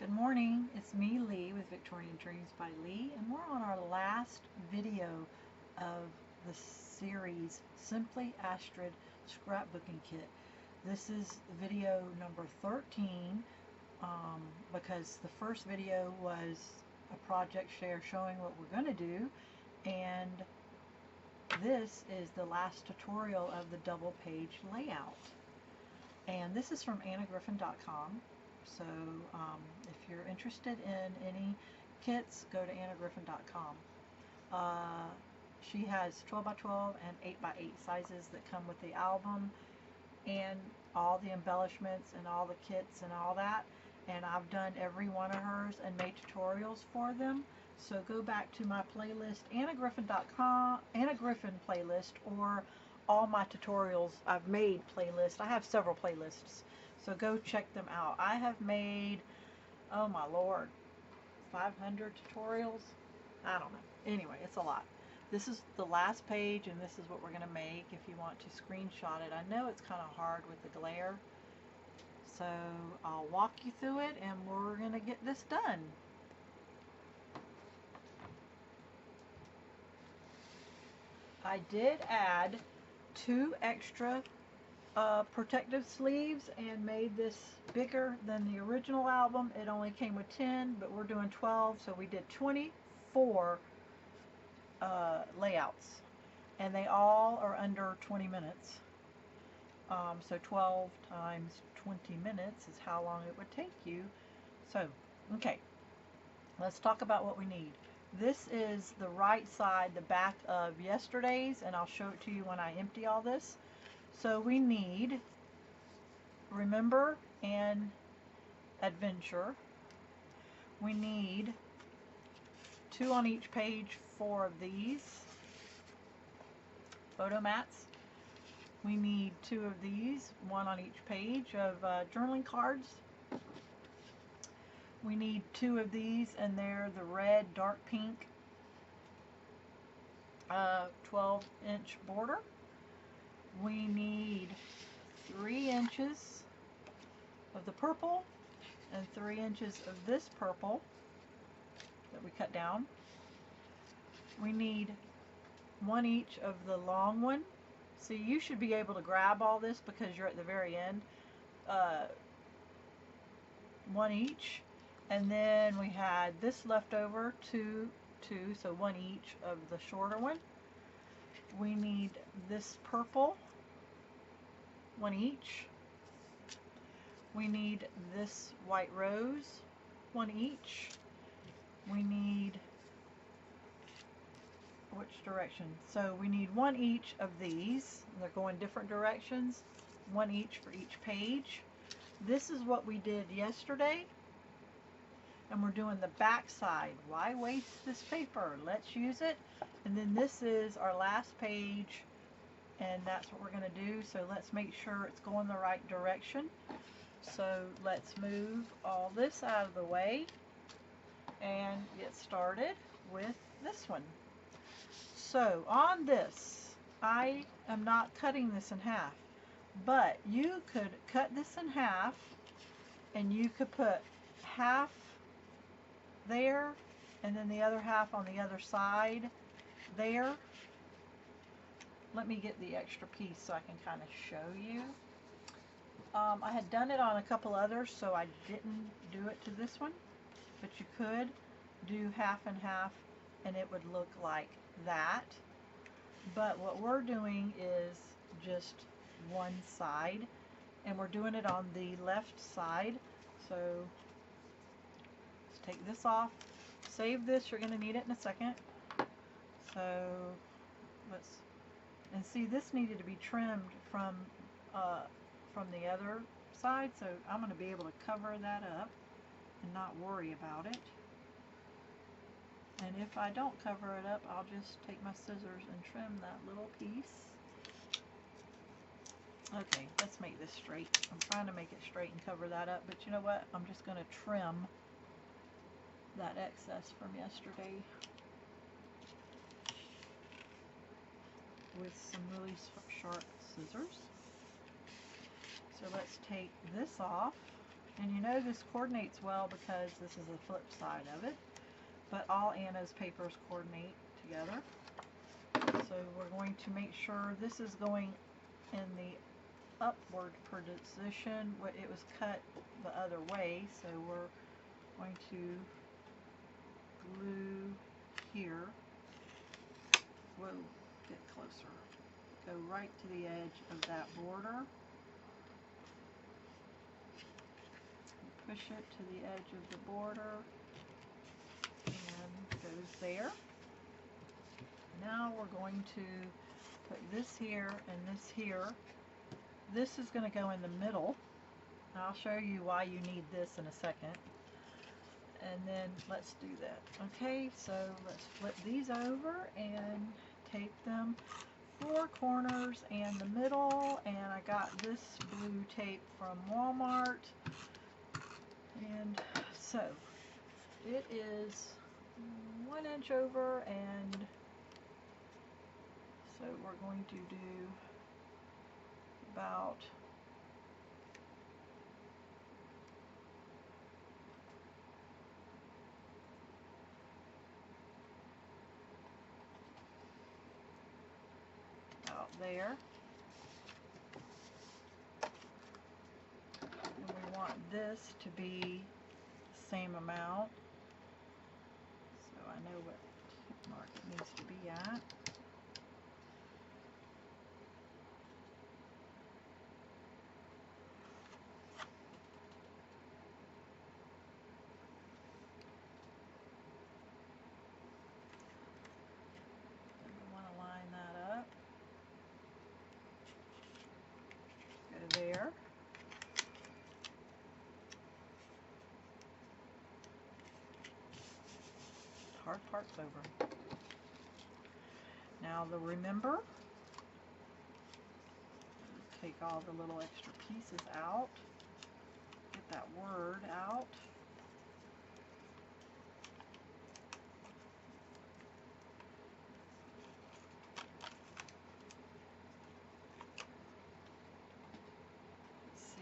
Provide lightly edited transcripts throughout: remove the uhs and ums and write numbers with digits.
Good morning, it's me, Leigh, with Victorian Dreams by Leigh, and we're on our last video of the series, Simply Astrid Scrapbooking Kit. This is video number 13, because the first video was a project share showing what we're going to do, and this is the last tutorial of the double page layout. And this is from annagriffin.com. So if you're interested in any kits, go to annagriffin.com. She has 12 by 12 and 8 by 8 sizes that come with the album and all the embellishments and all the kits and all that. And I've done every one of hers and made tutorials for them. So go back to my playlist, annagriffin.com, Anna Griffin playlist, or all my tutorials I've made playlist. I have several playlists. So go check them out. I have made, oh my lord, 500 tutorials? I don't know. Anyway, it's a lot. This is the last page, and this is what we're going to make if you want to screenshot it. I know it's kind of hard with the glare, so I'll walk you through it, and we're going to get this done. I did add 2 extra protective sleeves and made this bigger than the original album. It only came with 10, but we're doing 12, so we did 24 layouts, and they all are under 20 minutes. So 12 times 20 minutes is how long it would take you. So, okay, let's talk about what we need. This is the right side, the back of yesterday's, and I'll show it to you when I empty all this. So we need Remember and Adventure. We need 2 on each page, 4 of these photo mats. We need 2 of these, 1 on each page of journaling cards. We need 2 of these, and they're the red, dark pink 12-inch border. We need 3 inches of the purple and 3 inches of this purple that we cut down. We need 1 each of the long one. See, you should be able to grab all this because you're at the very end. 1 each. And then we had this left over, 2, so 1 each of the shorter one. We need this purple, 1 each. We need this white rose, 1 each. We need, which direction? So we need 1 each of these. They're going different directions, 1 each for each page. This is what we did yesterday, and we're doing the back side. Why waste this paper? Let's use it. And then this is our last page, and that's what we're going to do. So let's make sure it's going the right direction. So let's move all this out of the way and get started with this one. So on this, I am not cutting this in half, but you could cut this in half, and you could put half there and then the other half on the other side there. Let me get the extra piece so I can kind of show you. I had done it on a couple others, so I didn't do it to this one, but you could do half and half and it would look like that. But what we're doing is just one side, and we're doing it on the left side. So let's take this off. Save this, you're going to need it in a second. So let's, and see, this needed to be trimmed from the other side, so I'm going to be able to cover that up and not worry about it. And if I don't cover it up, I'll just take my scissors and trim that little piece. Okay, let's make this straight. I'm trying to make it straight and cover that up, but you know what? I'm just going to trim that excess from yesterday with some really sharp scissors. So let's take this off. And you know this coordinates well because this is the flip side of it, but all Anna's papers coordinate together. So we're going to make sure this is going in the upward position. It was cut the other way, so we're going to glue here. Whoa, get closer. Go right to the edge of that border. Push it to the edge of the border and goes there. Now we're going to put this here and this here. This is going to go in the middle. I'll show you why you need this in a second. And then let's do that. Okay, so let's flip these over and tape them 4 corners and the middle. And I got this blue tape from Walmart. And so it is 1 inch over, and so we're going to do about there. And we want this to be the same amount. So I know what mark it needs to be at. There. Hard part's over. Now remember, take all the little extra pieces out, get that word out.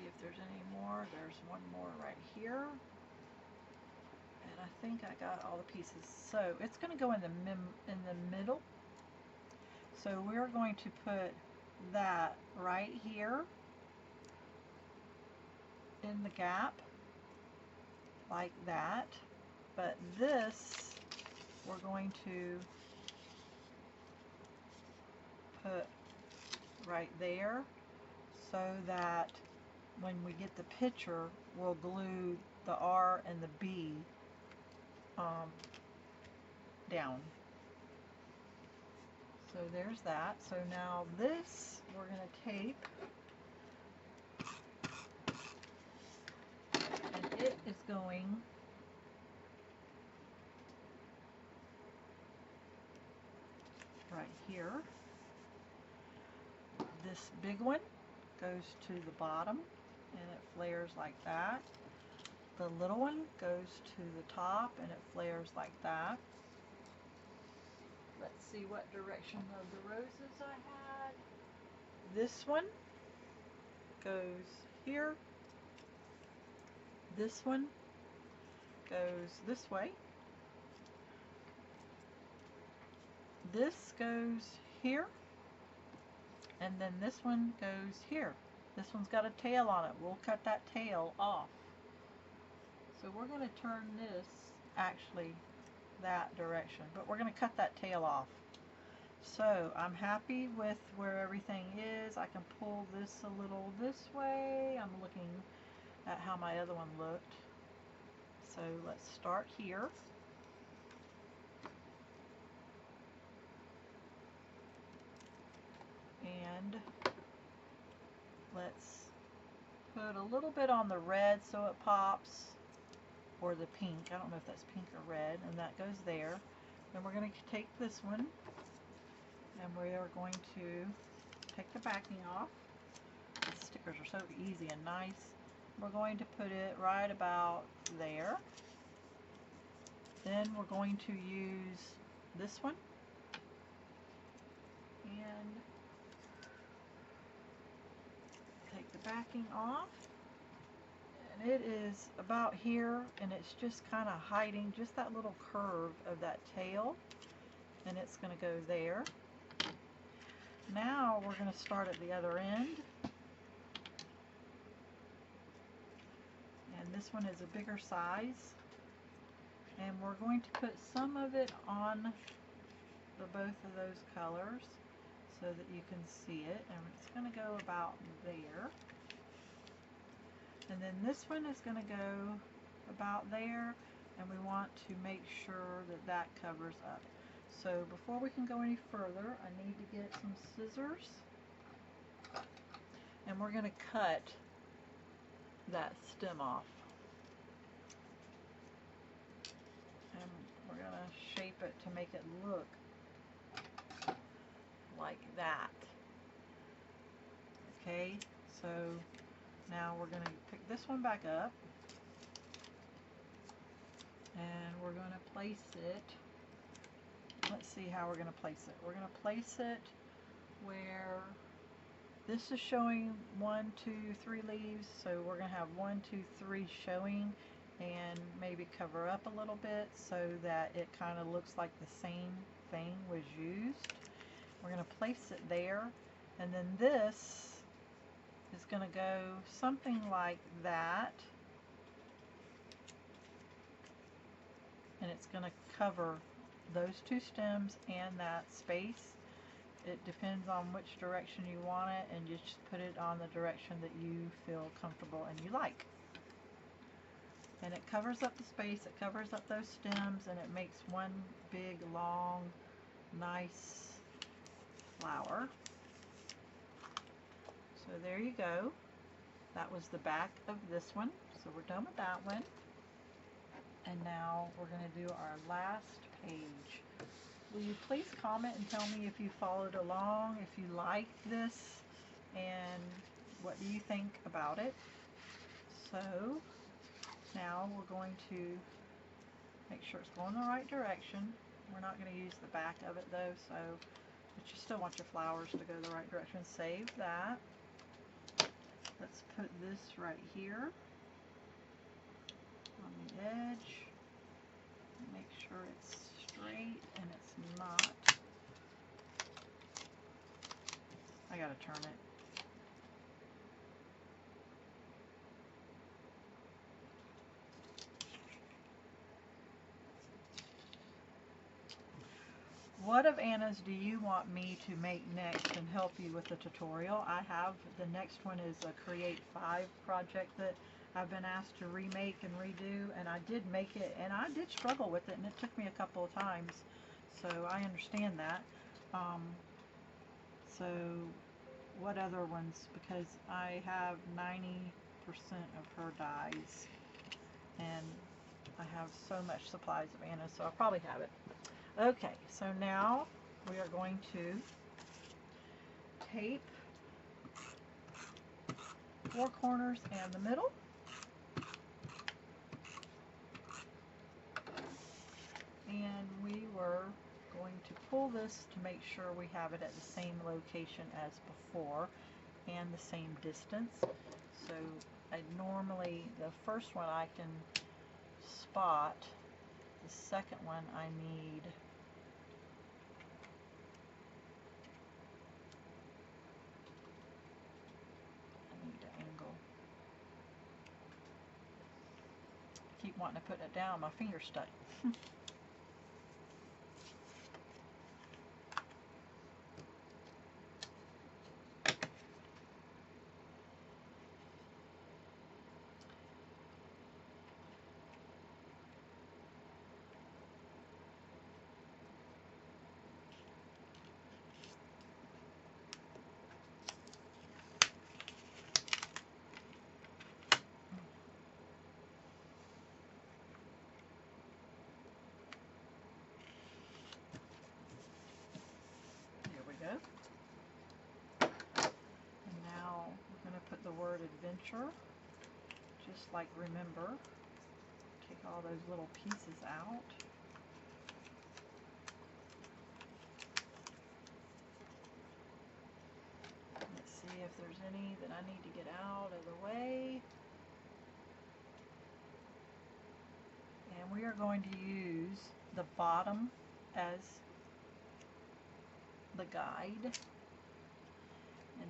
If there's any more, there's one more right here, and I think I got all the pieces. So it's going to go in the middle. So we're going to put that right here in the gap, like that. But this we're going to put right there, so that when we get the picture, we'll glue the R and the B down. So there's that. So now this we're going to tape, and it is going right here. This big one goes to the bottom and it flares like that. The little one goes to the top and it flares like that. Let's see what direction of the roses I had. This one goes here. This one goes this way. This goes here. And then this one goes here. This one's got a tail on it. We'll cut that tail off. So we're going to turn this actually that direction, but we're going to cut that tail off. So I'm happy with where everything is. I can pull this a little this way. I'm looking at how my other one looked. So let's start here. And let's put a little bit on the red so it pops, or the pink. I don't know if that's pink or red, and that goes there. Then we're going to take this one, and we are going to take the backing off. The stickers are so easy and nice. We're going to put it right about there. Then we're going to use this one, and take the backing off, And it is about here, and it's just kind of hiding just that little curve of that tail, and it's going to go there. Now we're going to start at the other end, and this one is a bigger size, and we're going to put some of it on the both of those colors so that you can see it, and it's going to go about there. And then this one is going to go about there, and we want to make sure that that covers up. So before we can go any further, I need to get some scissors, and we're going to cut that stem off. And we're going to shape it to make it look like that. Okay, so now we're going to pick this one back up, and we're going to place it. Let's see how we're going to place it. We're going to place it where this is showing 1, 2, 3 leaves, so we're going to have 1, 2, 3 showing, and maybe cover up a little bit so that it kind of looks like the same thing was used. We're going to place it there, and then this is going to go something like that, and it's going to cover those 2 stems and that space. It depends on which direction you want it, and you just put it on the direction that you feel comfortable and you like. And it covers up the space, it covers up those stems, and it makes one big, long, nice flower. So there you go. That was the back of this one. So we're done with that one. And now we're going to do our last page. Will you please comment and tell me if you followed along, if you like this, and what do you think about it? So now we're going to make sure it's going the right direction. We're not going to use the back of it though, so but you still want your flowers to go the right direction. Save that. Let's put this right here on the edge. Make sure it's straight, and it's not. I gotta turn it. What of Anna's do you want me to make next and help you with the tutorial? I have, the next one is a Create 5 project that I've been asked to remake and redo, and I did make it, and I did struggle with it, and it took me a couple of times, so I understand that. So what other ones? Because I have 90% of her dies, and I have so much supplies of Anna, so I'll probably have it. Okay, so now we are going to tape 4 corners and the middle. And we were going to pull this to make sure we have it at the same location as before and the same distance. So I normally, the first one I can spot, the second one I need to angle. I keep wanting to put it down, my finger's stuck. And now we're going to put the word adventure, just like remember. Take all those little pieces out. Let's see if there's any that I need to get out of the way. are going to use the bottom as the guide, and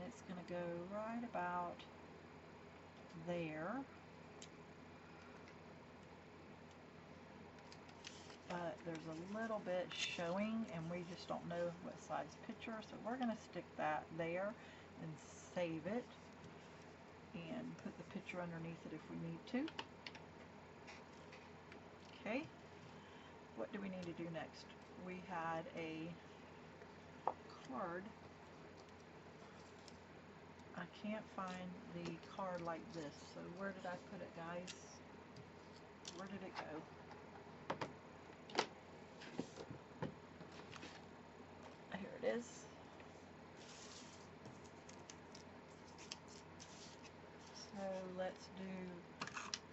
it's going to go right about there. But there's a little bit showing and we just don't know what size picture, so we're going to stick that there and save it and put the picture underneath it if we need to. Okay, what do we need to do next? We had a card. I can't find the card like this, so where did I put it, guys? Where did it go? Here it is. So let's do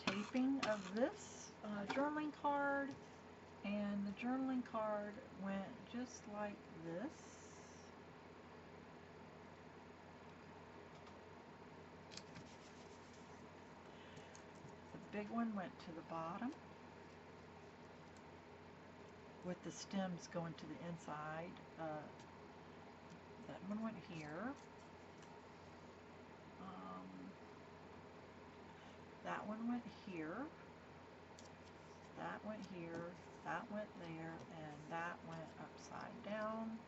taping of this journaling card, and the journaling card went just like this. The big one went to the bottom with the stems going to the inside. That one went here. That one went here. That went here. That went there, and that went upside down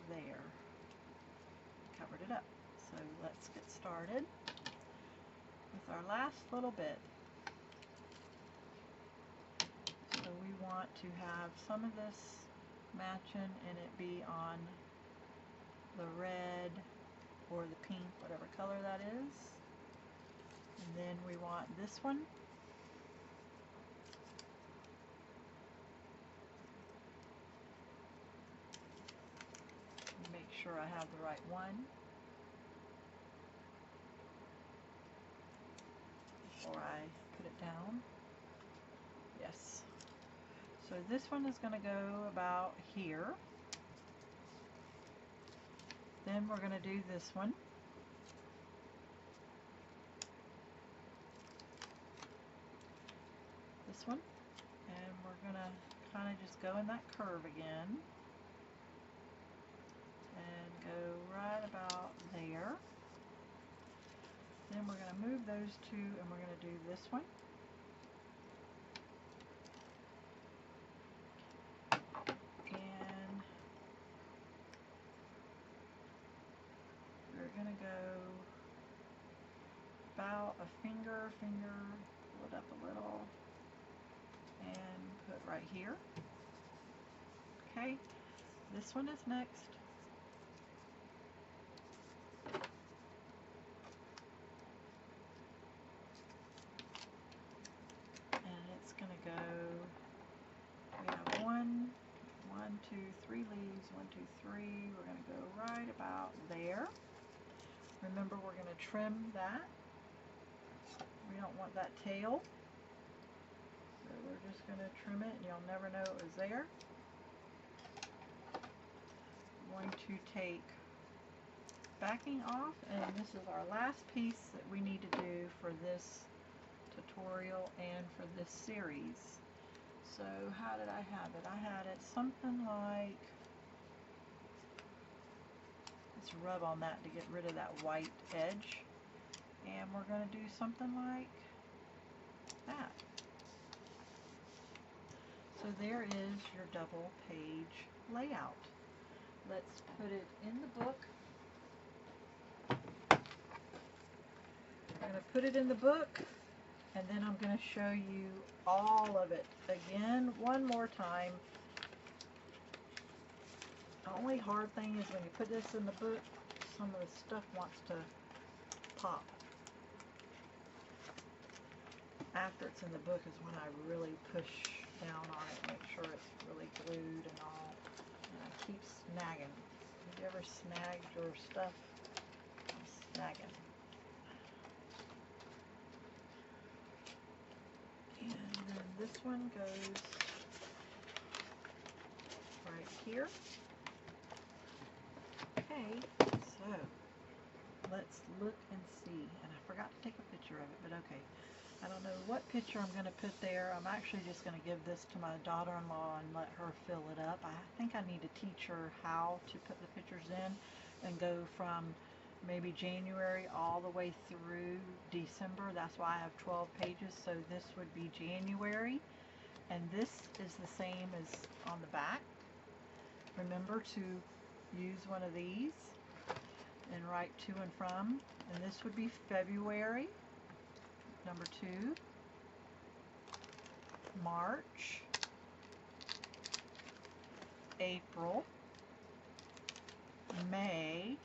there. Covered it up. So let's get started with our last little bit. So we want to have some of this matching and it be on the red or the pink, whatever color that is. And then we want this one make sure I have the right one before I put it down. Yes. So this one is going to go about here. Then we're going to do this one. This one. And we're going to kind of just go in that curve again. And go right about there. Then we're going to move those two and we're going to do this one. And we're going to go about a finger, pull it up a little, and put right here. Okay, this one is next. Going to go, we have one, two, 3 leaves, 1, 2, 3, we're going to go right about there. Remember, we're going to trim that. We don't want that tail, so we're just going to trim it and you'll never know it was there. I'm going to take backing off, and this is our last piece that we need to do for this tutorial and for this series. So how did I have it? I had it something like, let's rub on that to get rid of that white edge, and we're going to do something like that. So there is your double page layout. Let's put it in the book. I'm going to put it in the book, and then I'm going to show you all of it again one more time. The only hard thing is when you put this in the book, some of the stuff wants to pop. After it's in the book is when I really push down on it, make sure it's really glued and all. And I keep snagging. Have you ever snagged your stuff? I'm snagging. And then this one goes right here. Okay, so let's look and see. And I forgot to take a picture of it, but okay. I don't know what picture I'm going to put there. I'm actually just going to give this to my daughter-in-law and let her fill it up. I think I need to teach her how to put the pictures in and go from maybe January all the way through December. That's why I have 12 pages. So this would be January, and this is the same as on the back. Remember to use one of these and write to and from, and this would be February, number 2, March, April, May,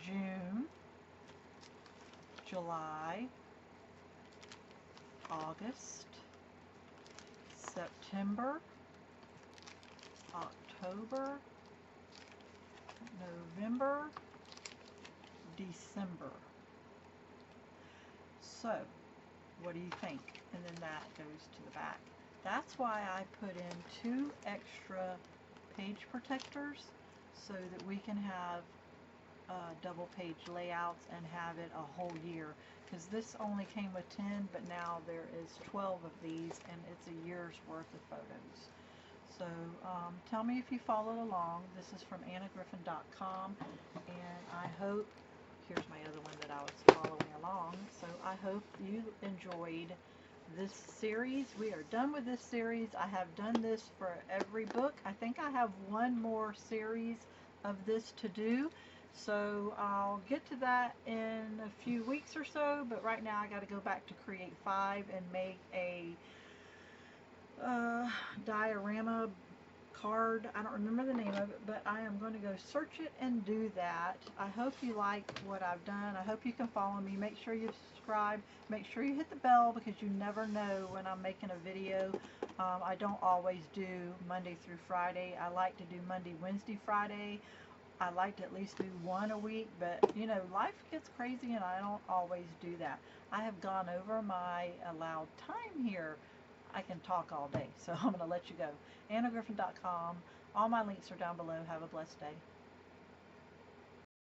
June, July, August, September, October, November, December. So, what do you think? And then that goes to the back. That's why I put in 2 extra page protectors so that we can have double page layouts and have it a whole year. Because this only came with 10, but now there is 12 of these, and it's a year's worth of photos. So tell me if you followed along. This is from annagriffin.com, and I hope, here's my other one that I was following along, so I hope you enjoyed this series. We are done with this series. I have done this for every book. I think I have one more series of this to do, so I'll get to that in a few weeks or so, but right now I got to go back to Create 5 and make a diorama card. I don't remember the name of it, but I am going to go search it and do that. I hope you like what I've done. I hope you can follow me. Make sure you subscribe. Make sure you hit the bell, because you never know when I'm making a video. I don't always do Monday through Friday. I like to do Monday, Wednesday, Friday. I like to at least do one a week, but you know, life gets crazy and I don't always do that. I have gone over my allowed time here. I can talk all day, so I'm going to let you go. annagriffin.com. All my links are down below. Have a blessed day.